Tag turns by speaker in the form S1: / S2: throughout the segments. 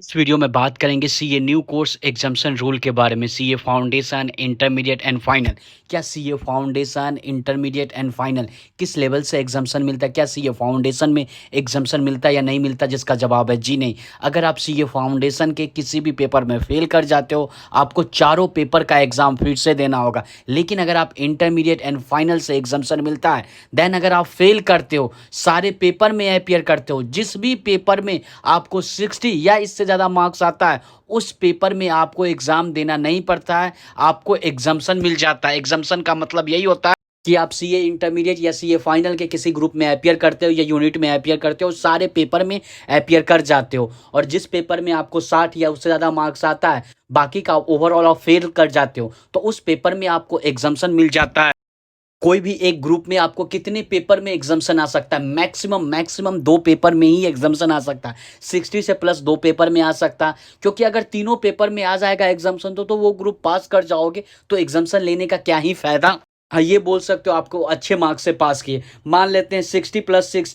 S1: इस वीडियो में बात करेंगे CA new course exemption rule के बारे में। CA foundation, intermediate and final. क्या CA foundation, intermediate and final किस लेवल से एग्जाम्शन मिलता है? क्या सीए फाउंडेशन में एग्जाम्शन मिलता है या नहीं मिलता? जिसका जवाब है जी नहीं। अगर आप सीए फाउंडेशन के किसी भी पेपर में फेल कर जाते हो, आपको चारों पेपर का एग्जाम फिर से देना होगा। लेकिन अगर आप इंटरमीडिएट एंड फाइनल से एग्जाम्शन मिलता है, देन अगर आप फेल करते हो, सारे पेपर में अपियर करते हो, जिस भी पेपर में आपको 60 या इससे ज़्यादा मार्क्स आता है, उस पेपर में आपको एग्ज़ाम देना नहीं पड़ता है, आपको एग्जम्पशन मिल जाता है। एग्जम्पशन का मतलब यही होता है कि आप सीए इंटरमीडिएट या सीए फाइनल के किसी ग्रुप में अपियर करते हो या यूनिट में अपियर करते हो, सारे पेपर में अपियर कर जाते हो, और जिस पेपर में आपको 60 या उससे ज़्यादा मार्क्स आता है, बाकी का ओवरऑल आप फेल कर जाते हो, तो उस पेपर में आपको एग्जम्पशन मिल जाता है। कोई भी एक ग्रुप में आपको कितने पेपर में एग्जाम्शन आ सकता है? मैक्सिमम मैक्सिमम 2 पेपर में ही एग्जाम्शन आ सकता है। 60 से प्लस 2 पेपर में आ सकता है, क्योंकि अगर तीनों पेपर में आ जाएगा एग्जाम्शन तो वो ग्रुप पास कर जाओगे, तो एग्जाम्शन लेने का क्या ही फायदा। हाँ, ये बोल सकते हो आपको अच्छे मार्क्स से पास किए। मान लेते हैं 60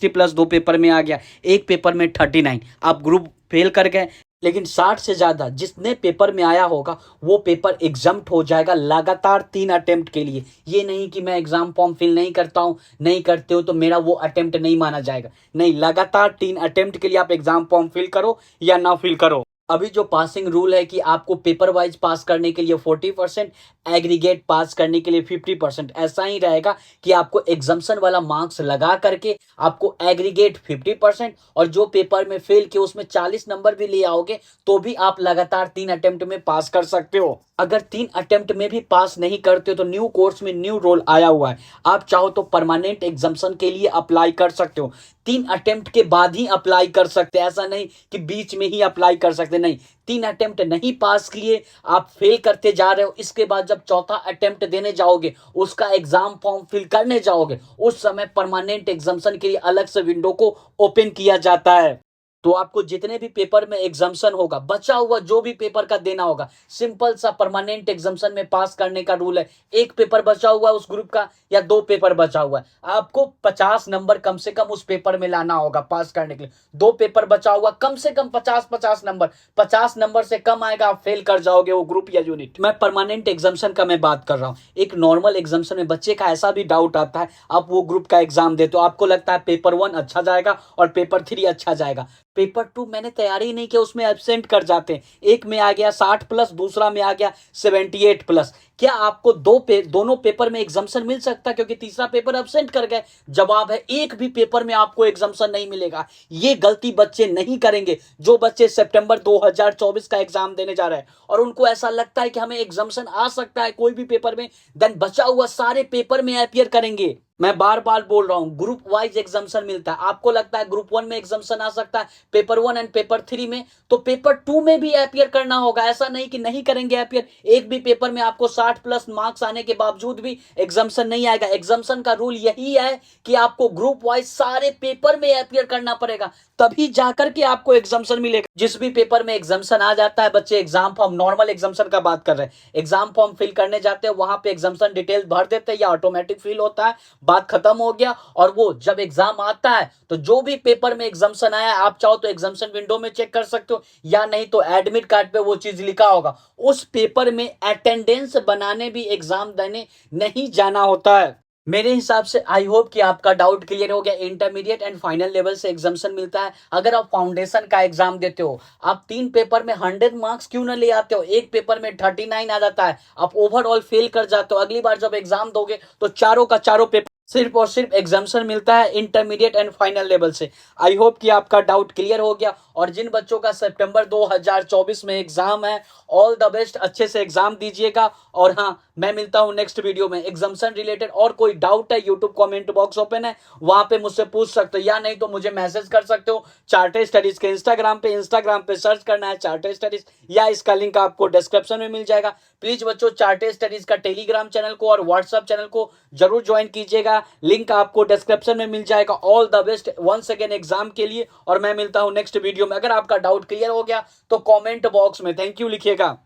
S1: प्लस 2 पेपर में आ गया, एक पेपर में 39, आप ग्रुप फेल कर गए। लेकिन 60 से ज़्यादा जितने पेपर में आया होगा, वो पेपर एग्जम्प्ट हो जाएगा लगातार 3 अटेम्प्ट के लिए। ये नहीं कि मैं एग्जाम फॉर्म फिल नहीं करता हूँ, नहीं करते हो तो मेरा वो अटेम्प्ट नहीं माना जाएगा। नहीं, लगातार 3 अटेम्प्ट के लिए आप एग्जाम फॉर्म फिल करो या ना फिल करो। अभी जो पासिंग रूल है कि आपको पेपर वाइज पास करने के लिए 40%, एग्रीगेट पास करने के लिए 50%, ऐसा ही रहेगा कि आपको एग्जम्पशन वाला मार्क्स लगा करके आपको एग्रीगेट 50%, और जो पेपर में फेल किए उसमें 40 नंबर भी ले आओगे तो भी आप लगातार 3 अटेम्प्ट में पास कर सकते हो। अगर 3 अटेम्प्ट में भी पास नहीं करते हो तो न्यू कोर्स में न्यू रोल आया हुआ है, आप चाहो तो परमानेंट एग्जाम्शन के लिए अप्लाई कर सकते हो। 3 अटेम्प्ट के बाद ही अप्लाई कर सकते, ऐसा नहीं कि बीच में ही अप्लाई कर सकते, नहीं। 3 अटेम्प्ट नहीं पास किए, आप फेल करते जा रहे हो, इसके बाद जब चौथा अटेम्प्ट देने जाओगे, उसका एग्जाम फॉर्म फिल करने जाओगे, उस समय परमानेंट एग्जाम्शन के लिए अलग से विंडो को ओपन किया जाता है। तो आपको जितने भी पेपर में एग्जाम्शन होगा, बचा हुआ जो भी पेपर का देना होगा, सिंपल सा परमानेंट एग्जाम्शन में पास करने का रूल है। एक पेपर बचा हुआ है उस ग्रुप का, या 2 पेपर बचा हुआ है, आपको 50 नंबर कम से कम उस पेपर में लाना होगा पास करने के लिए। 2 पेपर बचा हुआ, कम से कम 50-50 नंबर, 50 नंबर से कम आएगा आप फेल कर जाओगे वो ग्रुप या यूनिट। मैं परमानेंट एग्जाम्शन का मैं बात कर रहा हूँ। एक नॉर्मल एग्जाम्शन में बच्चे का ऐसा भी डाउट आता है, आप वो ग्रुप का एग्जाम देते हो, आपको लगता है पेपर 1 अच्छा जाएगा और पेपर 3 अच्छा जाएगा, पेपर 2 मैंने तैयारी ही नहीं किया, उसमें एब्सेंट कर जाते हैं। एक में आ गया 60 प्लस, दूसरा में आ गया 78 प्लस। क्या आपको दोनों पेपर में एग्जाम्शन मिल सकता है क्योंकि तीसरा पेपर एब्सेंट कर गए? जवाब है, एक भी पेपर में आपको एग्जाम्शन नहीं मिलेगा। ये गलती बच्चे नहीं करेंगे जो बच्चे सितंबर 2024 का एग्जाम देने जा रहे हैं और उनको ऐसा लगता है कि हमें एग्जाम्शन आ सकता है कोई भी पेपर में, देन बचा हुआ सारे पेपर में अपियर करेंगे। मैं बार बार बोल रहा हूं, ग्रुप वाइज एग्जाम्शन मिलता है। आपको लगता है ग्रुप 1 में एग्जाम्शन आ सकता है पेपर 1 एंड पेपर 3 में, तो पेपर 2 में भी अपियर करना होगा। ऐसा नहीं कि नहीं करेंगे अपियर, एक भी पेपर में आपको 60 प्लस मार्क्स आने के बावजूद भी एग्जाम्शन नहीं आएगा। एग्जाम्शन का रूल यही है कि आपको ग्रुप वाइज सारे पेपर में अपियर करना पड़ेगा, तभी जाकर के आपको एग्जाम्शन मिलेगा। जिस भी पेपर में एग्जाम्शन आ जाता है, बच्चे एग्जाम फॉर्म, नॉर्मल एग्जाम्शन का बात कर रहे हैं, एग्जाम फॉर्म फिल करने जाते हैं, वहां पे एग्जाम्शन डिटेल भर देते हैं या ऑटोमेटिक फिल होता है, बात खत्म हो गया। और वो जब एग्जाम आता है तो जो भी पेपर में एग्जाम्शन आया, आप चाहो तो एग्जाम्शन विंडो में चेक कर सकते हो, या नहीं तो एडमिट कार्ड पे वो चीज लिखा होगा। उस पेपर में अटेंडेंस बनाने भी एग्जाम देने नहीं जाना होता है। मेरे हिसाब से आई होप कि आपका डाउट क्लियर हो गया। इंटरमीडिएट एंड फाइनल लेवल से एग्जाम्शन मिलता है। अगर आप फाउंडेशन का एग्जाम देते हो, आप 3 पेपर में 100 मार्क्स क्यों ना ले आते हो, एक पेपर में 39 आ जाता है, आप ओवरऑल फेल कर जाते हो, अगली बार जब एग्जाम दोगे तो चारों का चारों पेपर सिर्फ और सिर्फ एग्जाम्शन मिलता है इंटरमीडिएट एंड फाइनल लेवल से। आई होप कि आपका डाउट क्लियर हो गया। और जिन बच्चों का सितंबर 2024 में एग्जाम है, ऑल द बेस्ट, अच्छे से एग्जाम दीजिएगा। और हाँ, मैं मिलता हूं नेक्स्ट वीडियो में। एग्जाम्शन रिलेटेड और कोई डाउट है, यूट्यूब कमेंट बॉक्स ओपन है, वहां पे मुझसे पूछ सकते हो, या नहीं तो मुझे मैसेज कर सकते हो चार्टर्ड स्टडीज के इंस्टाग्राम पे सर्च करना है चार्टर्ड स्टडीज, या इसका लिंक आपको डिस्क्रिप्शन में मिल जाएगा। प्लीज बच्चों, चार्टर्ड स्टडीज का टेलीग्राम चैनल को और व्हाट्सएप चैनल को जरूर ज्वाइन कीजिएगा, लिंक आपको डिस्क्रिप्शन में मिल जाएगा। All the best once again exam के लिए, और मैं मिलता हूं नेक्स्ट वीडियो में। अगर आपका डाउट क्लियर हो गया तो कमेंट बॉक्स में थैंक यू लिखिएगा।